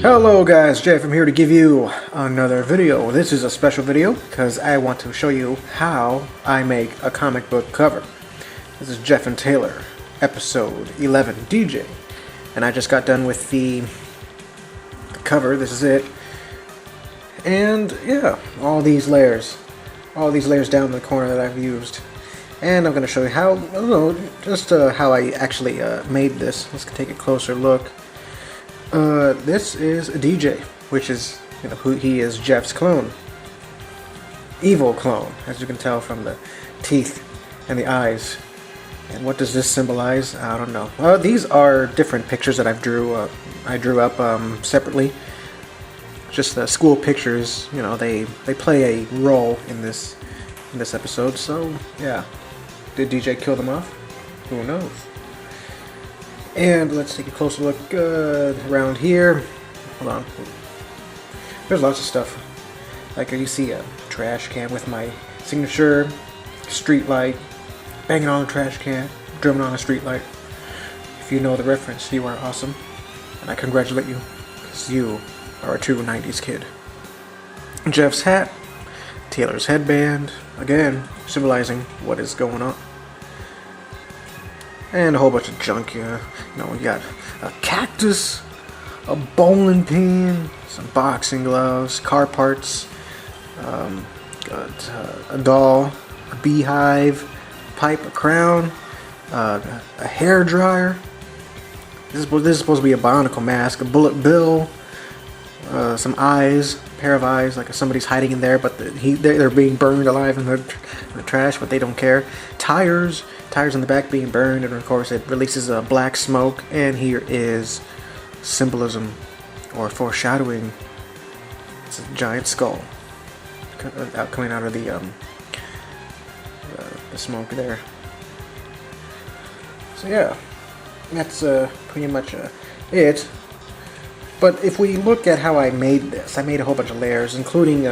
Hello guys, Jeff. I'm here to give you another video. This is a special video because I want to show you how I make a comic book cover. This is Jeff and Taylor, episode 11, DJ. And I just got done with the cover. This is it. And yeah, all these layers down in the corner that I've used. And I'm going to show you how, I don't know, just how I actually made this. Let's take a closer look. This is a DJ, which is, who he is, Jeff's clone. Evil clone, as you can tell from the teeth and the eyes. And what does this symbolize? I don't know. These are different pictures that I drew up separately. Just the school pictures, they play a role in this episode. So yeah, did DJ kill them off? Who knows? And let's take a closer look around here. Hold on. There's lots of stuff. Like you see a trash can with my signature, street light, banging on a trash can, drumming on a street light. If you know the reference, you are awesome. And I congratulate you, because you are a true 90s kid. Jeff's hat, Taylor's headband, again, symbolizing what is going on. And a whole bunch of junk here. We got a cactus, a bowling pin, some boxing gloves, car parts, got a doll, a beehive, pipe, a crown, a hair dryer. This is supposed to be a Bionicle mask, a bullet bill, some eyes, a pair of eyes, like somebody's hiding in there, but they're being burned alive in the trash, but they don't care. Tires in the back being burned, and of course it releases a black smoke, and here is symbolism or foreshadowing. It's a giant skull coming out of the smoke there. So yeah, that's pretty much it. But if we look at how I made this, I made a whole bunch of layers, including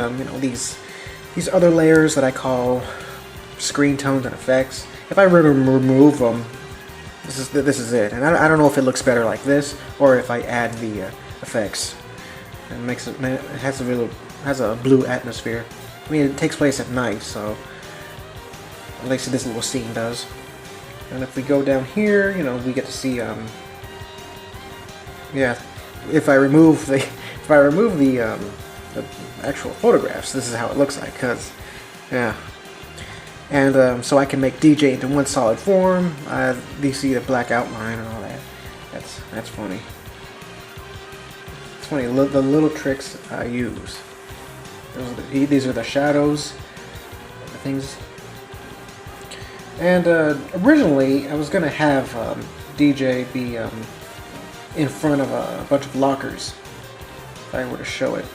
these other layers that I call screen tones and effects. If I were to remove them, this is it. And I don't know if it looks better like this or if I add the effects. It has a blue atmosphere. I mean, it takes place at night, so at least this little scene does. And if we go down here, we get to see yeah. If I remove the actual photographs, this is how it looks like. Yeah. And so I can make DJ into one solid form. You see the black outline and all that. That's funny. It's funny, the little tricks I use. These are the shadows, the things. And originally I was gonna have DJ be in front of a bunch of lockers. If I were to show it,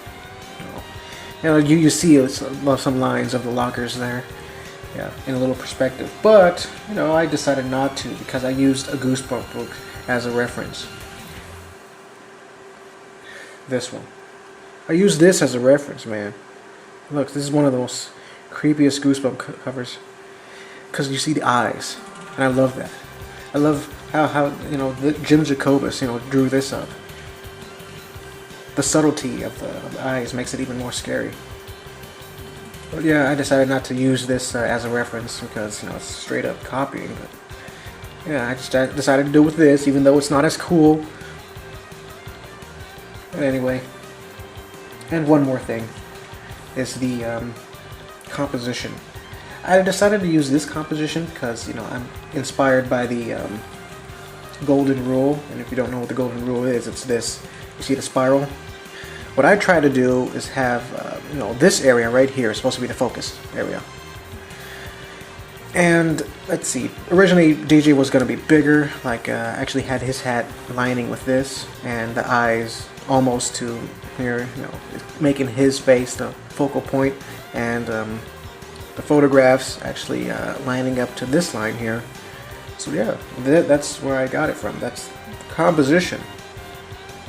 you see some lines of the lockers there. Yeah, in a little perspective. But, I decided not to because I used a Goosebump book as a reference. This one. I used this as a reference, man. Look, this is one of the most creepiest Goosebump covers. Because you see the eyes. And I love that. I love how Jim Jacobus, drew this up. The subtlety of the eyes makes it even more scary. But yeah, I decided not to use this as a reference because, it's straight up copying. But yeah, I just decided to do it with this, even though it's not as cool. But anyway. And one more thing is the composition. I decided to use this composition because, I'm inspired by the golden rule. And if you don't know what the golden rule is, it's this. You see the spiral? What I try to do is have, this area right here is supposed to be the focus area. And let's see, originally DJ was going to be bigger, like actually had his hat lining with this, and the eyes almost to here, making his face the focal point, and the photographs actually lining up to this line here. So yeah, that's where I got it from. That's composition.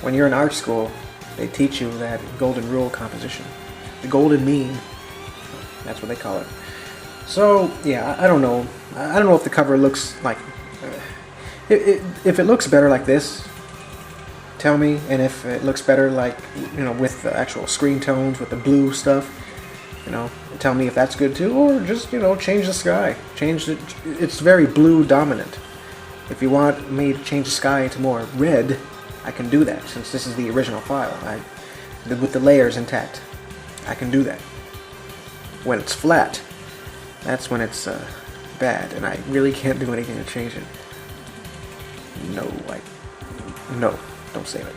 When you're in art school, they teach you that golden rule composition. The golden mean. That's what they call it. So, yeah, I don't know. I don't know if the cover looks like... if it looks better like this, tell me, and if it looks better, like, you know, with the actual screen tones, with the blue stuff, you know, tell me if that's good too, or just, you know, change the sky. Change it. It's very blue dominant. If you want me to change the sky to more red, I can do that, since this is the original file. With the layers intact, I can do that. When it's flat, that's when it's bad, and I really can't do anything to change it. No, don't save it.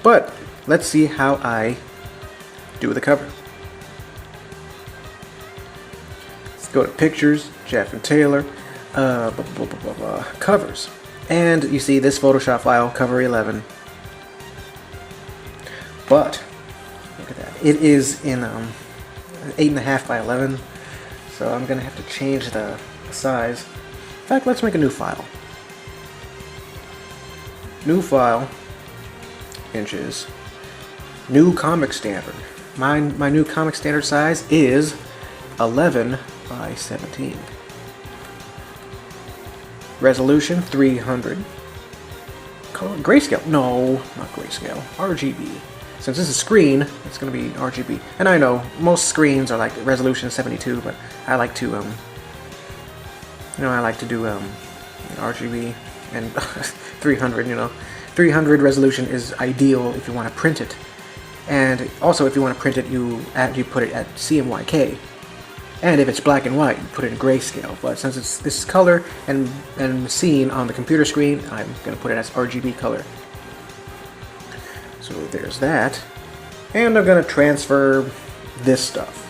But let's see how I do the cover. Let's go to Pictures, Jeff and Taylor, Covers. And you see this Photoshop file, cover 11. But, look at that. It is in 8.5 by 11. So I'm going to have to change the size. In fact, let's make a new file. New file, inches, new comic standard. My new comic standard size is 11 by 17. Resolution 300. Color grayscale. No, not grayscale. RGB. Since this is screen, it's going to be RGB. And I know most screens are like resolution 72, but I like to you know, I like to do RGB and 300. You know, 300 resolution is ideal if you want to print it. And also, if you want to print it, you put it at CMYK. And if it's black and white, you put it in grayscale. But since this is color and seen on the computer screen, I'm going to put it as RGB color. So there's that. And I'm going to transfer this stuff.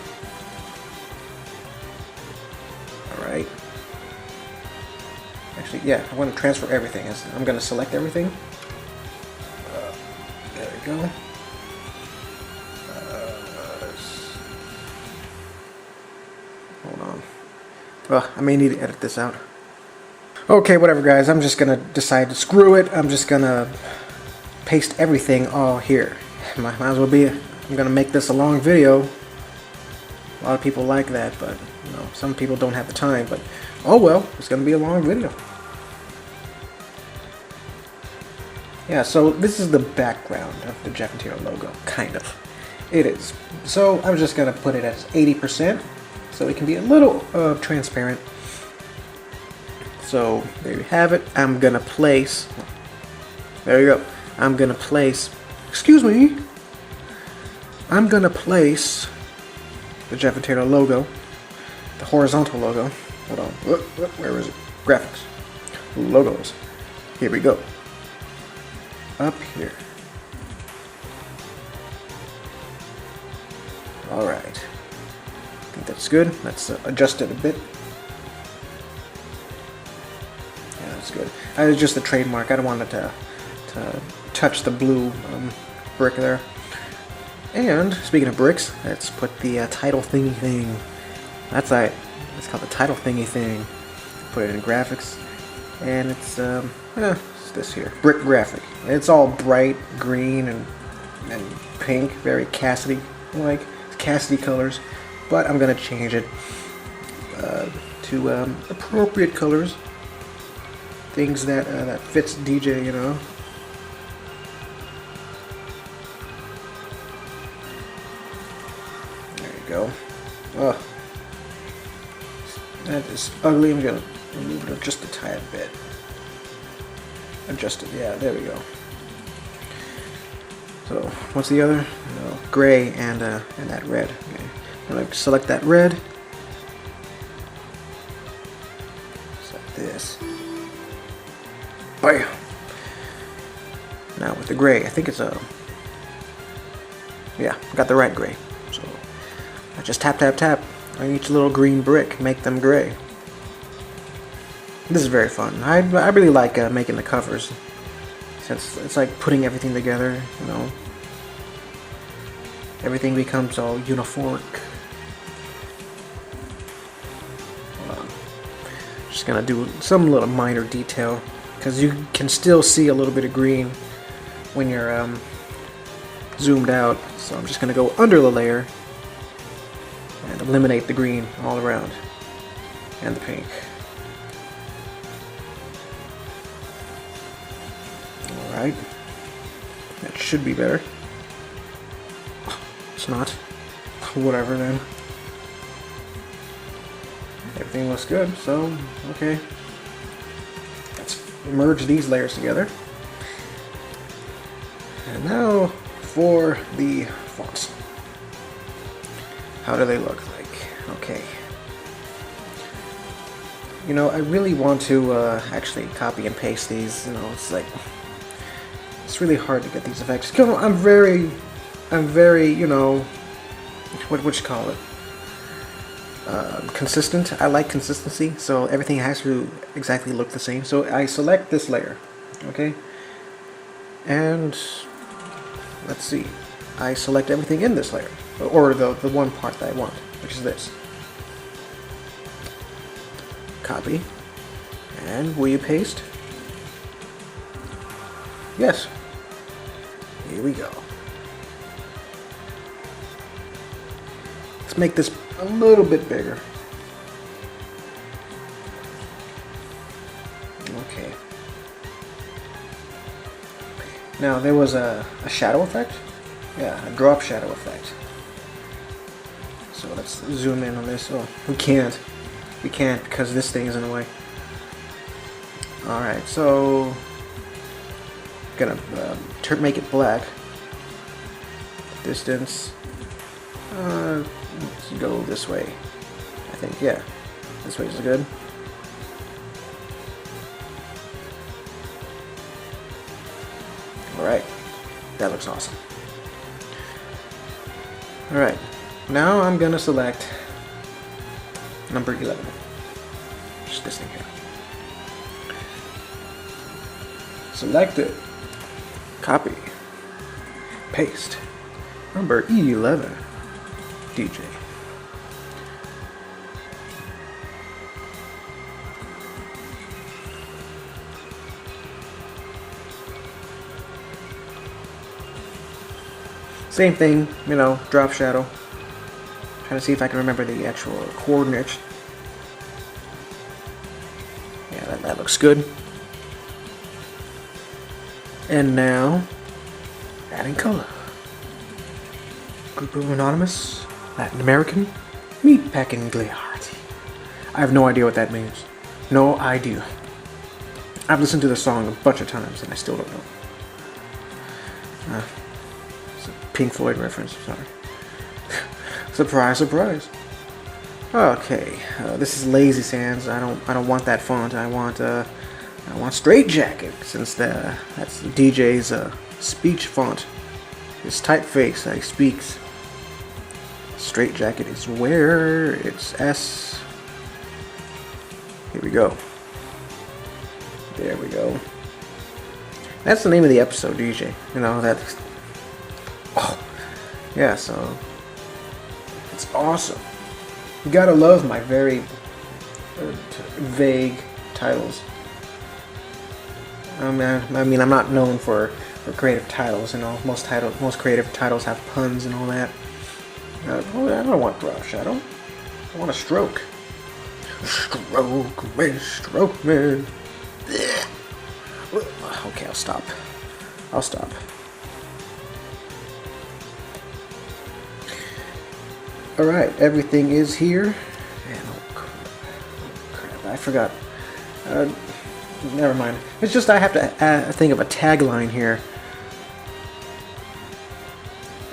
Alright. Actually, yeah, I want to transfer everything. I'm going to select everything. There we go. Hold on. Well, I may need to edit this out. Okay, whatever, guys. I'm just going to decide to screw it. I'm just going to paste everything all here. Might as well be. I'm going to make this a long video. A lot of people like that, but you know, some people don't have the time. But oh well, it's going to be a long video. Yeah, so this is the background of the Jeff and Taylor logo, kind of. It is. So I'm just going to put it as 80%, so it can be a little transparent. So there you have it. I'm going to place, there you go. I'm going to place, excuse me, I'm going to place the Jeff and Taylor logo, the horizontal logo. Hold on, where is it? Graphics, logos. Here we go. Up here. Alright. I think that's good. Let's adjust it a bit. Yeah, that's good. It's just the trademark. I don't want it to touch the blue brick there. And speaking of bricks, let's put the title thingy thing. That's right. It's called the title thingy thing. Put it in graphics. And it's this here, brick graphic. It's all bright green and pink, very Cassidy like Cassidy colors, but I'm gonna change it to appropriate colors, things that that fits DJ, you know. There you go. Oh, that is ugly. I'm gonna remove it just a tiny bit. Adjust it, yeah, there we go. So, what's the other? No, gray and that red. Okay. I'm gonna select that red. Just like this. Bam! Now with the gray, I think it's yeah, got the right gray. So, I just tap on each little green brick, make them gray. This is very fun. I really like making the covers, since it's like putting everything together, you know. Everything becomes all uniform. Just gonna do some little minor detail, because you can still see a little bit of green when you're zoomed out. So I'm just gonna go under the layer and eliminate the green all around, and the pink. Alright. That should be better. It's not. Whatever then. Everything looks good, so okay. Let's merge these layers together. And now for the fonts. How do they look like? Okay. You know, I really want to actually copy and paste these. You know, it's like it's really hard to get these effects. You know, I'm very, you know, what you call it? Consistent. I like consistency, so everything has to exactly look the same. So I select this layer, okay, and let's see. I select everything in this layer, or the one part that I want, which is this. Copy, and will you paste? Yes. Here we go. Let's make this a little bit bigger. Okay. Now there was a shadow effect. Yeah, a drop shadow effect. So let's zoom in on this. Oh, we can't. We can't because this thing is in the way. Alright, so gonna make it black. Distance. Let's go this way. I think, yeah. This way is good. Alright. That looks awesome. Alright. Now I'm gonna select number 11. Just this thing here. Select it. Copy. Paste. Number 11. DJ. Same thing, you know, drop shadow. Trying to see if I can remember the actual coordinates. Yeah, that looks good. And now, adding color. Group of Anonymous, Latin American, Meatpacking Gliardi. I have no idea what that means. No idea. I've listened to the song a bunch of times and I still don't know. It's a Pink Floyd reference, sorry. Surprise, surprise. Okay, this is Lazy Sans. I don't want that font. I want Straight Jacket, since that's DJ's speech font. His typeface that he speaks. Straight Jacket is where it's S. Here we go. There we go. That's the name of the episode, DJ. You know that. Oh, yeah. So it's awesome. You gotta love my very vague titles. I mean, I'm not known for creative titles. You know, most creative titles have puns and all that. I don't want drop shadow. I want a stroke. Stroke me, stroke me. Okay, I'll stop. Alright, everything is here. And oh crap, I forgot. Never mind. It's just I have to think of a tagline here.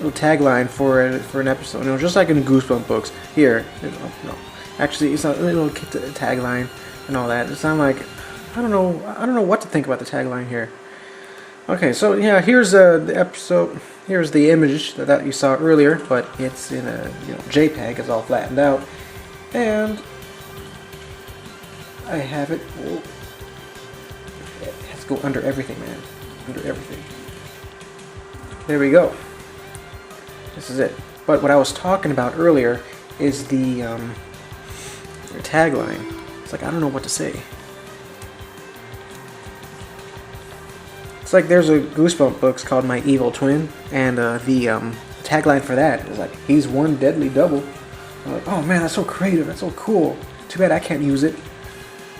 A tagline for an episode. You know, just like in Goosebump books. Here, no. Actually, it's not a little tagline and all that. It's not like I don't know what to think about the tagline here. Okay, so yeah, here's the episode. Here's the image that you saw earlier, but it's in a JPEG. It's all flattened out, and I have it. Oh, it has to go under everything, man. Under everything. There we go. This is it. But what I was talking about earlier is the tagline. It's like I don't know what to say. It's like there's a Goosebump books called My Evil Twin, and the tagline for that is like, he's one deadly double. I'm like, oh man, that's so creative, that's so cool. Too bad I can't use it.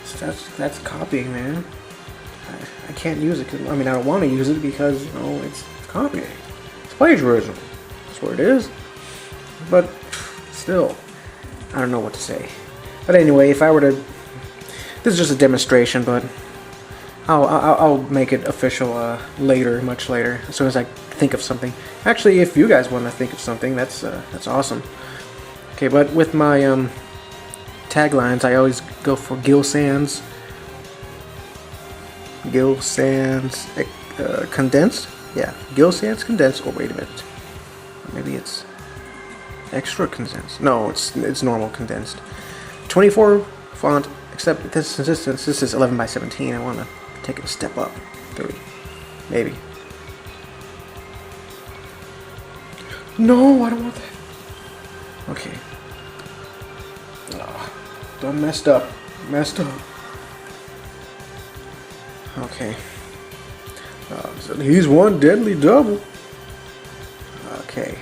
So that's copying, man. can't use it. I mean, I don't want to use it because, you know, it's copying. It's plagiarism. That's what it is. But still, I don't know what to say. But anyway, if I were to, this is just a demonstration, but I'll make it official later, much later, as soon as I think of something. Actually, if you guys want to think of something, that's awesome. Okay, but with my taglines, I always go for Gill Sans condensed. Yeah, Gill Sans condensed. Oh, wait a minute. Maybe it's extra condensed. No, it's normal condensed. 24 font, except this, since this is 11 by 17, I want to take it a step up. 3, maybe. No, I don't want that. Okay. Oh, done messed up. Okay. So he's one deadly double. Okay.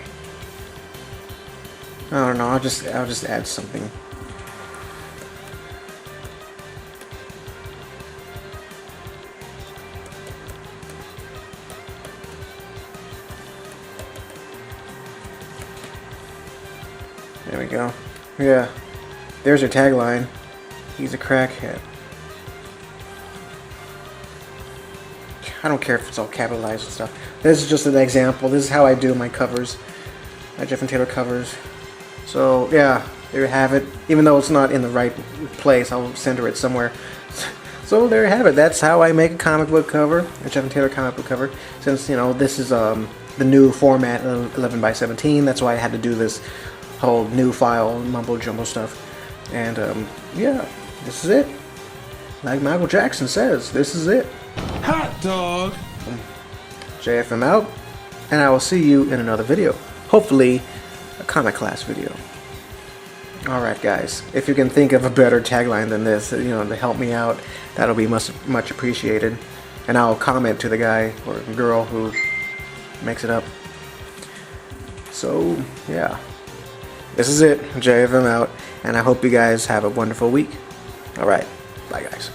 I don't know. I'll just add something. There we go. Yeah. There's your tagline. He's a crackhead. I don't care if it's all capitalized and stuff. This is just an example. This is how I do my covers. My Jeff and Taylor covers. So, yeah. There you have it. Even though it's not in the right place, I'll center it somewhere. So, there you have it. That's how I make a comic book cover. A Jeff and Taylor comic book cover. Since, you know, this is the new format, 11 by 17. That's why I had to do this whole new file mumbo jumbo stuff. And yeah, this is it. Like Michael Jackson says, this is it. Hot dog. JFM out, and I will see you in another video. Hopefully a comic class video. Alright guys, if you can think of a better tagline than this, you know, to help me out, that'll be much appreciated. And I'll comment to the guy or girl who makes it up. So yeah, this is it. JFM out, and I hope you guys have a wonderful week. Alright, bye guys.